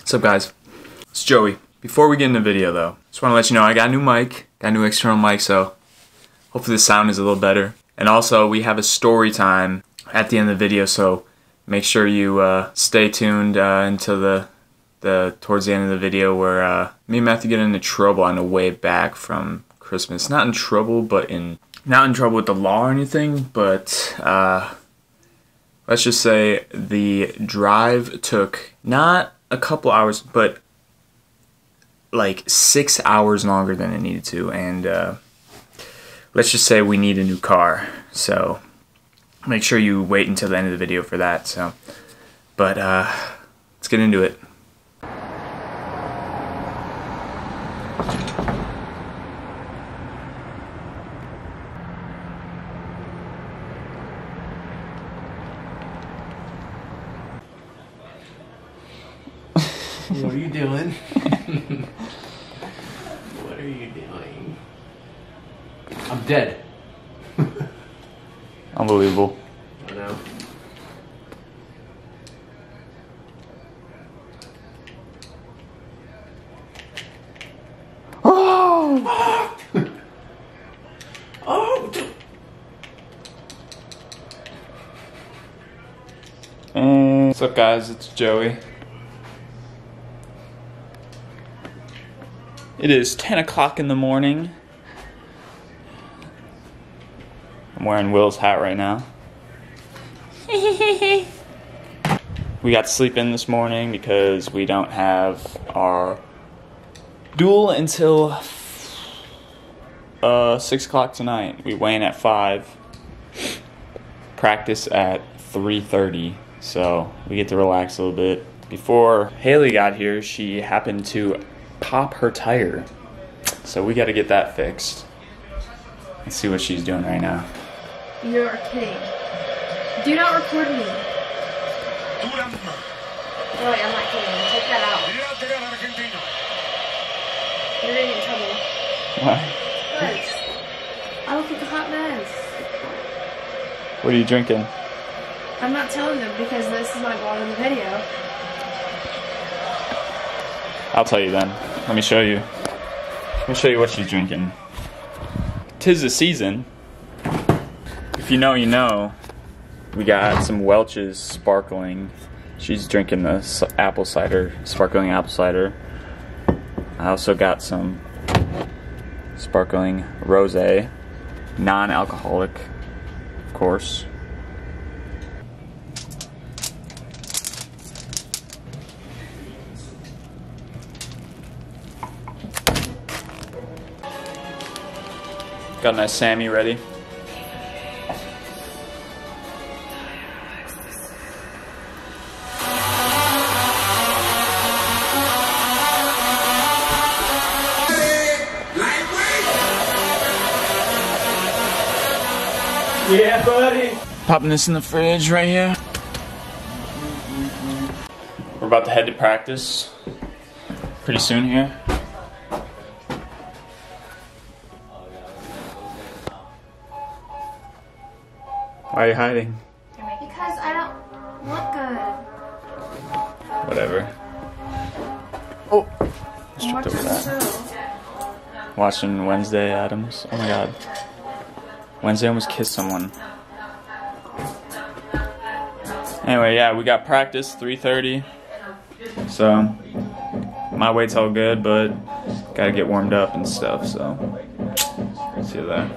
What's up, guys? It's Joey. Before we get into the video, though, just want to let you know I got a new mic, got a new external mic, so hopefully the sound is a little better. And also, we have a story time at the end of the video, so make sure you stay tuned until towards the end of the video where me and Matthew get into trouble on the way back from Christmas. Not in trouble, but not in trouble with the law or anything, but let's just say the drive took not a couple hours, but like 6 hours longer than it needed to, and let's just say we need a new car, so make sure you wait until the end of the video for that. So, but let's get into it. What are you doing? What are you doing? I'm dead. Unbelievable. I know. Oh! Oh! What's up, guys? It's Joey. It is 10 o'clock in the morning. I'm wearing Will's hat right now. We got to sleep in this morning because we don't have our duel until 6 o'clock tonight. We weigh in at 5. Practice at 3:30. So we get to relax a little bit. Before Haley got here, she happened to pop her tire, so we got to get that fixed. Let's see what she's doing right now. You are kidding. Do not record me. Oh wait, I'm not kidding. Take that out. You're gonna get in trouble. Why? Because I look like a hot mess. What are you drinking? I'm not telling them because this is my vlog in the video. I'll tell you then. Let me show you. Let me show you what she's drinking. 'Tis the season. If you know, you know. We got some Welch's sparkling. She's drinking the apple cider, sparkling apple cider. I also got some sparkling rosé, non-alcoholic, of course. Got a nice Sammy ready. Yeah, buddy. Popping this in the fridge right here. We're about to head to practice pretty soon here. Why are you hiding? Because I don't look good. Whatever. Oh, just tripped over that. Watching Wednesday Addams. Oh my god. Wednesday almost kissed someone. Anyway, yeah, we got practice 3:30. So my weight's all good, but gotta get warmed up and stuff. So see you there.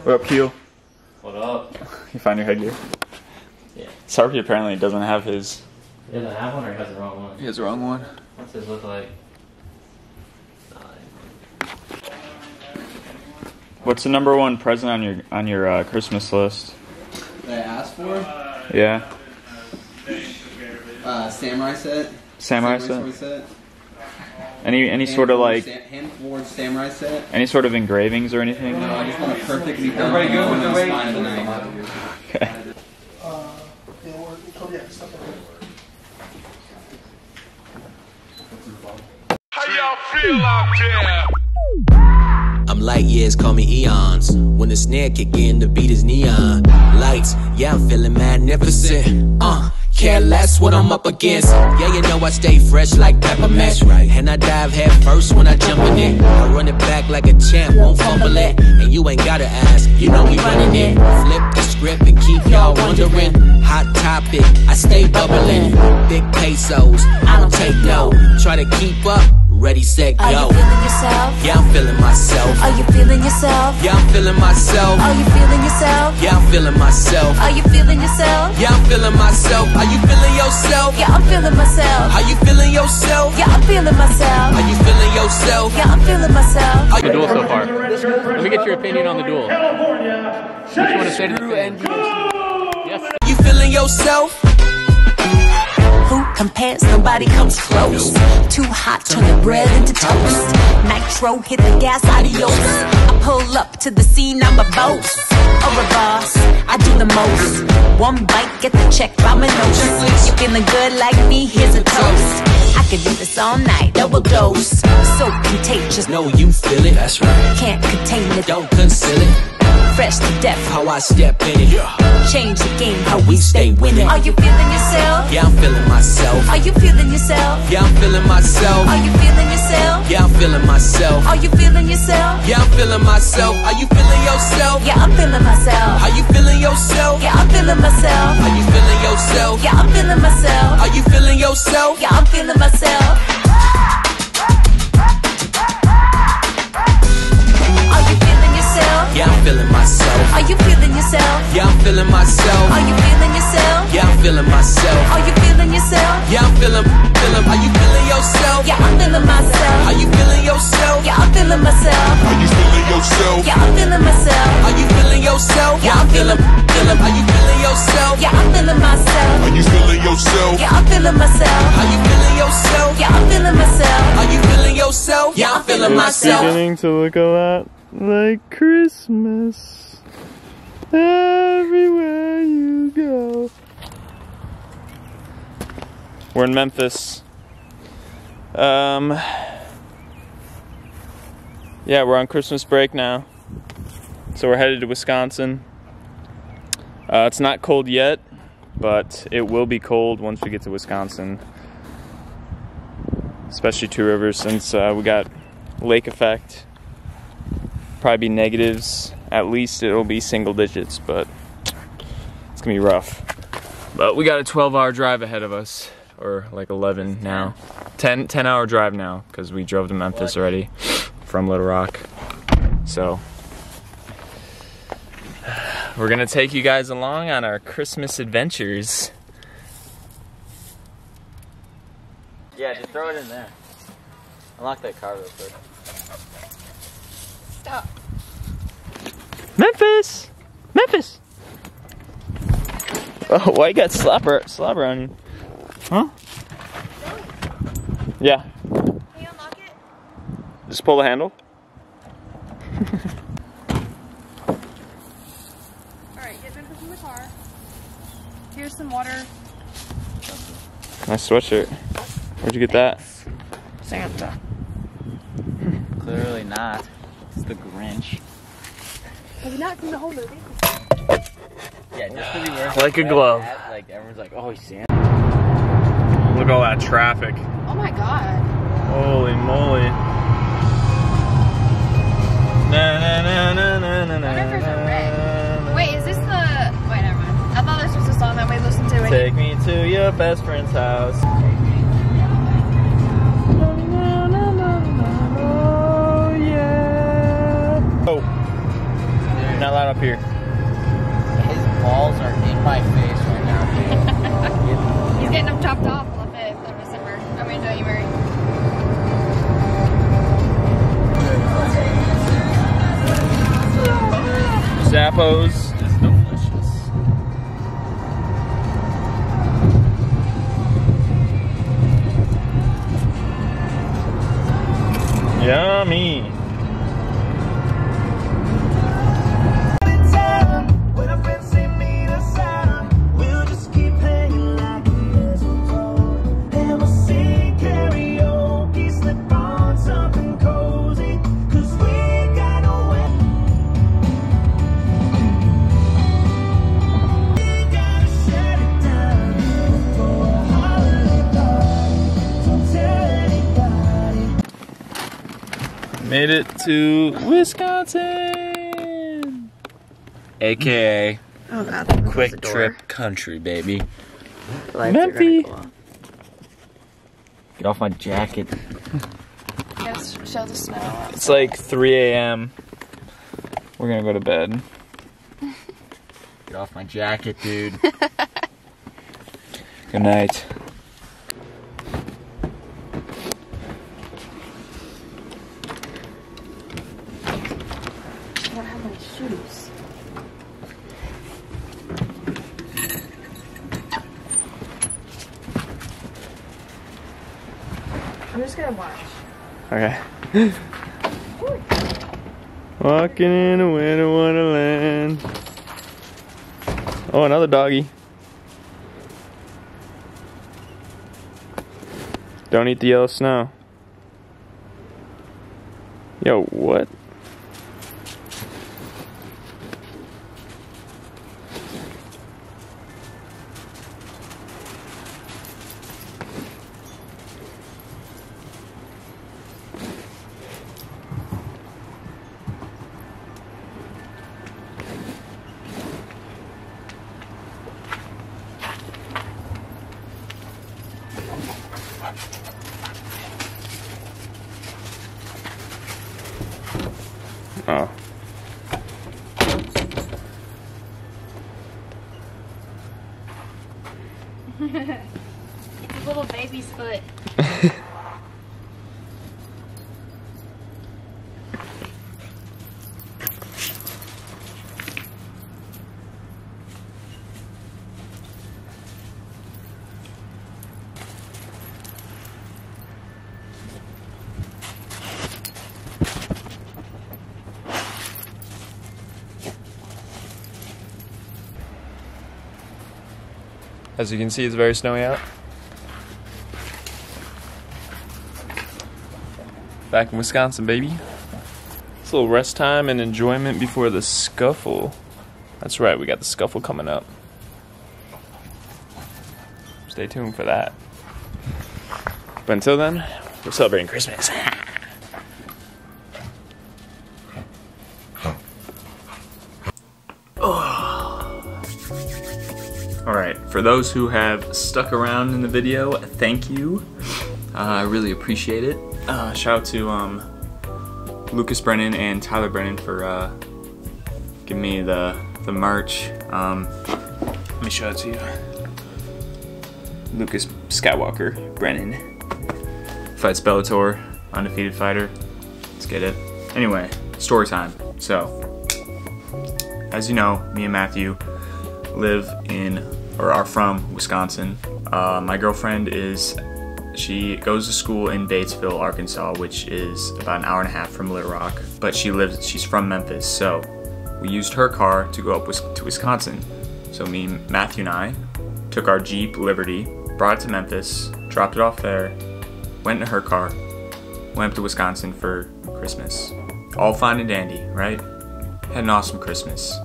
What up, Q? What up? You find your headgear? Yeah. Sarpy apparently doesn't have his. He doesn't have one, or he has the wrong one? He has the wrong one. What's his look like? What's the number one present on your Christmas list? That I asked for? Yeah. samurai set. Samurai sword set? Any sort of like hand-forged samurai set. Any sort of engravings or anything? No, I just want a perfectly done one on the spine of the knife. Okay. How y'all feel out there? I'm light years, call me eons. When the snare kick in, the beat is neon. Lights, yeah, I'm feeling magnificent. Care less what I'm up against. Yeah, you know I stay fresh like peppermint. And I dive head first when I jump in it. I run it back like a champ, won't fumble it. And you ain't gotta ask, you know we running it. Flip the script and keep y'all wondering. Hot topic, I stay bubbling. Big pesos, I don't take no. Try to keep up. Ready, set, go. Are you feeling yourself? Yeah, I'm feeling myself. Are you feeling yourself? Yeah, I'm feeling myself. Are you feeling yourself? Yeah, I'm feeling myself. Are you feeling yourself? Yeah, I'm feeling myself. Are you feeling yourself? Yeah, I'm feeling myself. Are you feeling yourself? Yeah, I'm feeling myself. Are you feeling yourself? Yeah, I'm feeling myself. The duel so far. Let me get your opinion on the duel. What you want to say to the fans? Yes. Are you feeling yourself? Who compares? Nobody comes close. Too hot, turn the bread into toast. Nitro, hit the gas, adios. I pull up to the scene, I'm a boss. Or a boss, I do the most. One bite, get the check by my nose. You feeling good like me? Here's a toast. I could do this all night, double dose. So contagious. No, you feel it. That's right. Can't contain it. Don't conceal it. Fresh to death. How I step in it. Change the game, How we stay winning. Are you feeling yourself? Yeah, I'm feeling myself. Are you feeling yourself? Yeah, I'm feeling myself. Are you feeling yourself? Yeah, I'm feeling myself. Are you feeling yourself? Yeah, I'm feeling myself. Are you feeling yourself? Yeah, I'm feeling myself. Are you feeling yourself? Yeah, I'm feeling myself. Are you feeling yourself? Yeah, I'm feeling myself. Are you feeling yourself? Yeah, I'm feeling myself. Are you feeling yourself? Yeah, I'm feeling myself. Are you feeling yourself? Yeah, I'm feeling myself. Are you feeling yourself? Yeah, I'm feeling myself. Are you feeling yourself? Yeah, I'm feeling. Are you feeling yourself? Yeah, I'm feeling myself. Are you feeling yourself? Yeah, I'm feeling myself. Are you feeling yourself? Yeah, I'm feeling myself. Are you feeling yourself? Yeah, I'm feeling. Are you feeling yourself? Yeah, I'm feeling myself. Are you feeling yourself? Yeah, I'm feeling myself. Are you feeling yourself? Yeah, I'm feeling myself. Are you feeling yourself? Yeah, I'm feeling myself. Beginning to look a lot like Christmas everywhere you go. We're in Memphis. Yeah, we're on Christmas break now, so we're headed to Wisconsin. It's not cold yet, but it will be cold once we get to Wisconsin, especially Two Rivers, since we got lake effect. Probably be negatives. At least it'll be single digits, but it's gonna be rough. But we got a 12-hour drive ahead of us, or like 11 now. 10-hour drive now, because we drove to Memphis already from Little Rock. So we're gonna take you guys along on our Christmas adventures. Yeah, just throw it in there. Unlock that car real quick. Stop. Memphis! Memphis! Oh, why you got slobber on you? Huh? Yeah. Can you unlock it? Just pull the handle. Alright, get Memphis in the car. Here's some water. Nice sweatshirt. Where'd you get that? Santa. Clearly not. It's the Grinch. Have you not seen the whole movie? Yeah, just because he wears Like a red glove. hat, like everyone's like, oh, he's Santa. Look at all that traffic. Oh my god. Holy moly. Na na na na na na na. I wonder if there's a red. Wait, is this the... Wait, never mind. I thought this was the song that we listened to. Take me to your best friend's house. Oh yeah. Oh. Not loud up here. His balls are in my face right now, He's getting them chopped off on the 5th of December. I mean, January. Zappos. It's delicious. Made it to Wisconsin, aka Oh god. Quick Trip Country, baby. Memphis. Get off my jacket. Yes, show the snow. It's like 3 a.m. We're gonna go to bed. Get off my jacket, dude. Good night. I don't have my shoes. I'm just gonna watch. Okay. Walking in a winter wonderland. Oh, another doggy. Don't eat the yellow snow. Yo, what? Oh. It's a little baby's foot. As you can see, it's very snowy out. Back in Wisconsin, baby. It's a little rest time and enjoyment before the scuffle. That's right, we got the scuffle coming up. Stay tuned for that. But until then, we're celebrating Christmas. Alright, for those who have stuck around in the video, thank you. I really appreciate it. Shout out to Lucas Brennan and Tyler Brennan for giving me the merch. Let me show it to you. Lucas Skywalker Brennan. Fights Bellator, undefeated fighter. Let's get it. Anyway, story time. So, as you know, me and Matthew live in, or are from, Wisconsin. My girlfriend she goes to school in Batesville, Arkansas, which is about an hour and a half from Little Rock, but she's from Memphis, so we used her car to go up to Wisconsin. So me, Matthew and I took our Jeep Liberty, brought it to Memphis, dropped it off there, went in her car, went up to Wisconsin for Christmas. All fine and dandy, right? Had an awesome Christmas.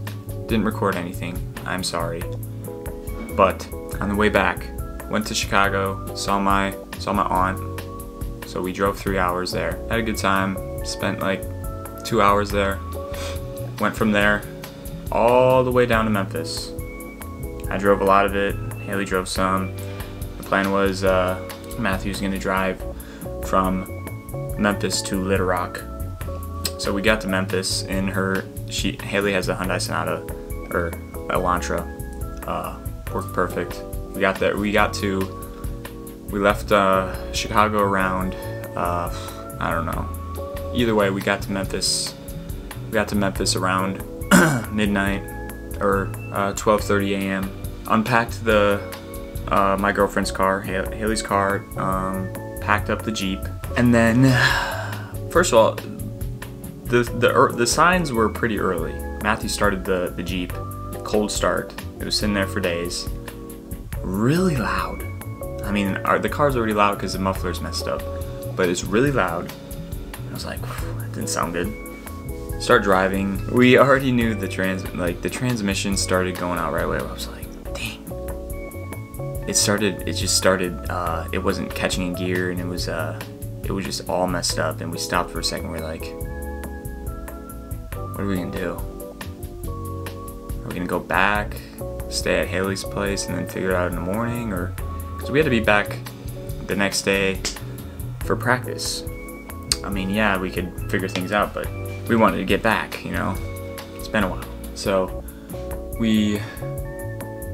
Didn't record anything, I'm sorry. But on the way back, went to Chicago, saw my aunt. So we drove 3 hours there. Had a good time, spent like 2 hours there. Went from there all the way down to Memphis. I drove a lot of it, Haley drove some. The plan was Matthew's gonna drive from Memphis to Little Rock. So we got to Memphis in Haley has a Hyundai Sonata, or Elantra. Worked perfect. We got there. We left Chicago around I don't know. Either way, we got to Memphis. We got to Memphis around midnight or 12:30 a.m. Unpacked my girlfriend's car, Haley's car, packed up the Jeep, and then first of all, the signs were pretty early. Matthew started the Jeep, cold start. It was sitting there for days. Really loud. I mean, the car's already loud because the muffler's messed up, but it's really loud. I was like, that didn't sound good. Start driving. We already knew the transmission started going out right away. I was like, dang. It just started. It wasn't catching in gear, and it it was just all messed up, and we stopped for a second. We're like, what are we gonna do? Are we gonna go back, stay at Haley's place, and then figure it out in the morning? Or, because we had to be back the next day for practice. I mean, yeah, we could figure things out, but we wanted to get back, you know? It's been a while. So we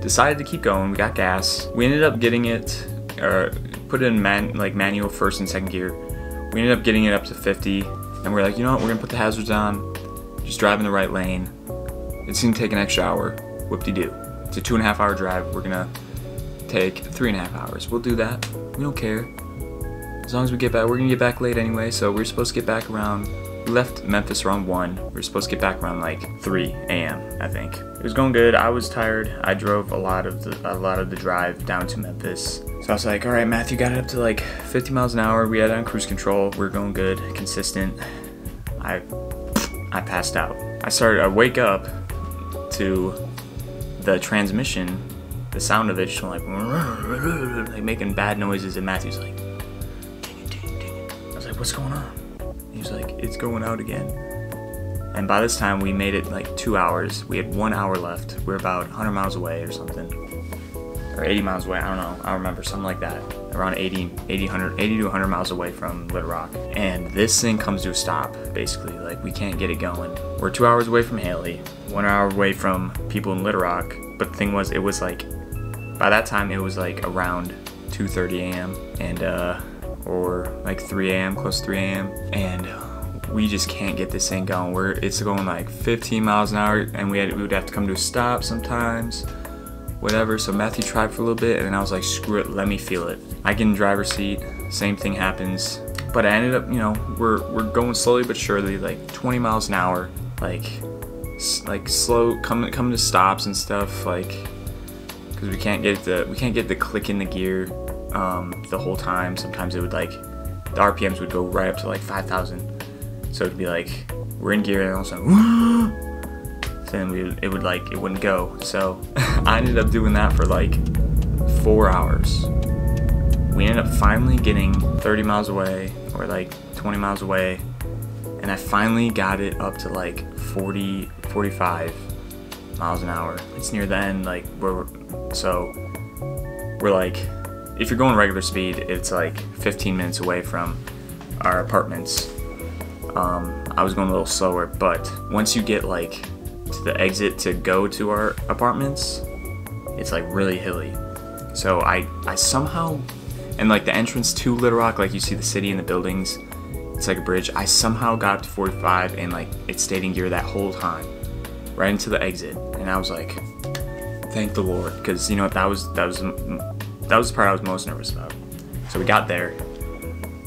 decided to keep going. We got gas. We ended up getting it, or put it in manual first and second gear. We ended up getting it up to 50, and we're like, you know what, we're gonna put the hazards on, just drive in the right lane. It's gonna take an extra hour, whoop-de-doo. It's a 2.5 hour drive. We're gonna take 3.5 hours. We'll do that, we don't care. As long as we get back, we're gonna get back late anyway, so we're supposed to get back around, we left Memphis around 1. We were supposed to get back around like 3 a.m. I think. It was going good. I was tired. I drove a lot of the drive down to Memphis. So I was like, all right, Matthew got it up to like 50 miles an hour. We had it on cruise control. We're going good, consistent. I passed out. I wake up to the transmission, the sound of it just like making bad noises, and Matthew's like, what's going on? He was like, it's going out again. And by this time we made it like 2 hours. We had 1 hour left. We were about 100 miles away or something. Or 80 miles away, I don't know. I don't remember, something like that. Around 80 to 100 miles away from Little Rock. And this thing comes to a stop, basically. Like, we can't get it going. We're 2 hours away from Haley, 1 hour away from people in Little Rock. But the thing was, it was like, by that time it was like around 2:30 a.m. and or like 3 a.m., close to 3 a.m. and we just can't get this thing going. It's going like 15 miles an hour, and we would have to come to a stop sometimes, whatever. So Matthew tried for a little bit, and then I was like, screw it, let me feel it. I get in the driver's seat, same thing happens, but I ended up, you know, we're going slowly but surely, like 20 miles an hour, like slow, coming to stops and stuff, like, because we can't get the click in the gear the whole time. Sometimes it would, like, the RPMs would go right up to like 5,000. So it'd be like, we're in gear, and all of a sudden, so then it wouldn't go. So I ended up doing that for like 4 hours. We ended up finally getting 30 miles away, or like 20 miles away, and I finally got it up to like 40, 45 miles an hour. It's near the end, like, we're like, if you're going regular speed, it's like 15 minutes away from our apartments. I was going a little slower, but once you get like to the exit to go to our apartments, it's like really hilly. So I somehow, and like the entrance to Little Rock, like you see the city and the buildings, it's like a bridge. I somehow got up to 45, and like it stayed in gear that whole time, right into the exit. And I was like, thank the Lord, because you know what, that was the part I was most nervous about. So we got there.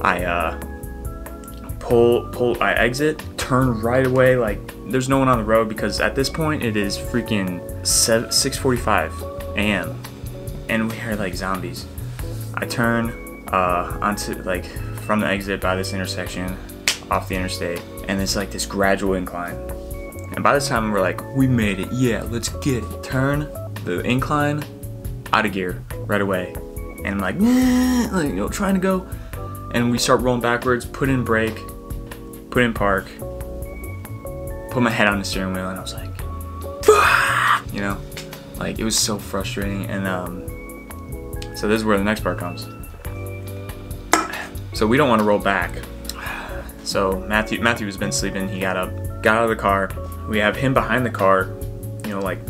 I I exit, turn right away, like there's no one on the road, because at this point it is freaking 6:45 a.m. and we are like zombies. I turn onto, like, from the exit by this intersection off the interstate, and it's like this gradual incline. And by this time we're like, we made it, yeah, let's get it. Turn the incline, out of gear right away, and I'm like, you know, trying to go, and we start rolling backwards, put in brake, put in park, put my head on the steering wheel, and I was like, you know, like, it was so frustrating. And so this is where the next part comes. So we don't want to roll back. So Matthew has been sleeping. He got up, got out of the car. We have him behind the car, you know, like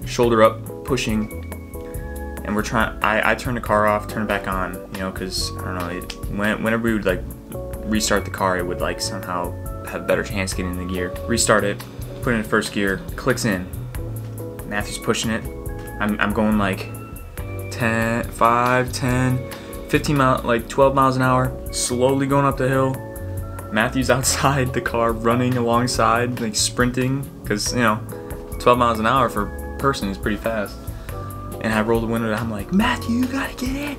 shoulder up, pushing. And we're trying. I turned the car off, turn it back on, you know, because I don't know. Whenever we would like restart the car, it would like somehow have a better chance getting in the gear. Restart it, put it in first gear, clicks in. Matthew's pushing it. I'm going like 10, 5, 10, 15 miles, like 12 miles an hour, slowly going up the hill. Matthew's outside the car, running alongside, like sprinting, because, you know, 12 miles an hour for a person is pretty fast. And I roll the window down, I'm like, Matthew, you gotta get in,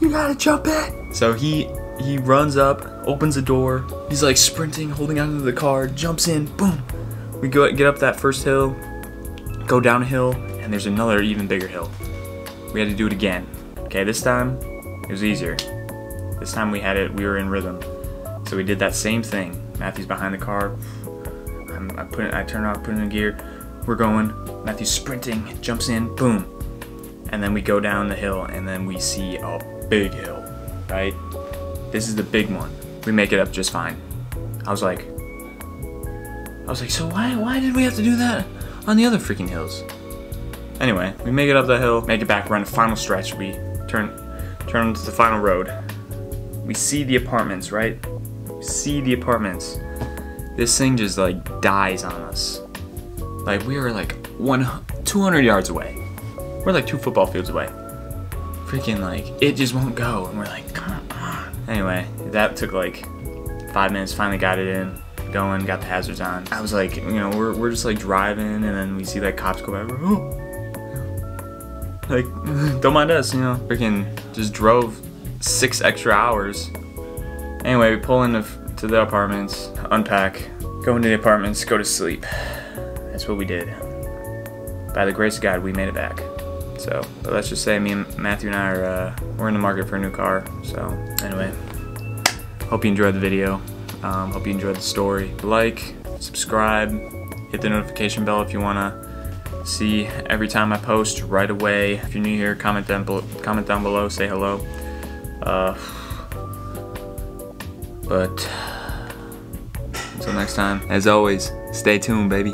you gotta jump in. So he runs up, opens the door, he's like sprinting, holding onto the car, jumps in, boom. We get up that first hill, go down a hill, and there's another even bigger hill. We had to do it again. Okay, this time it was easier. This time we were in rhythm. So we did that same thing. Matthew's behind the car. I turn around, put it in gear. We're going. Matthew's sprinting, jumps in, boom. And then we go down the hill, and then we see a big hill, right? This is the big one. We make it up just fine. I was like, so why did we have to do that on the other freaking hills? Anyway, we make it up the hill, make it back, run the final stretch. We turn to the final road. We see the apartments, right? We see the apartments. This thing just like dies on us. Like we were like 200 yards away. We're like 2 football fields away. Freaking like, it just won't go. And we're like, come on. Anyway, that took like 5 minutes, finally got it in, going, got the hazards on. I was like, you know, we're just like driving, and then we see like cops go by, oh. Like, don't mind us, you know. Freaking just drove 6 extra hours. Anyway, we pull into the apartments, unpack, go into the apartments, go to sleep. That's what we did. By the grace of God, we made it back. So, but let's just say me and Matthew and I are we're in the market for a new car. So anyway, hope you enjoyed the video. Hope you enjoyed the story. Like, subscribe, hit the notification bell if you wanna see every time I post right away. If you're new here, comment down below, say hello. But until next time, as always, stay tuned, baby.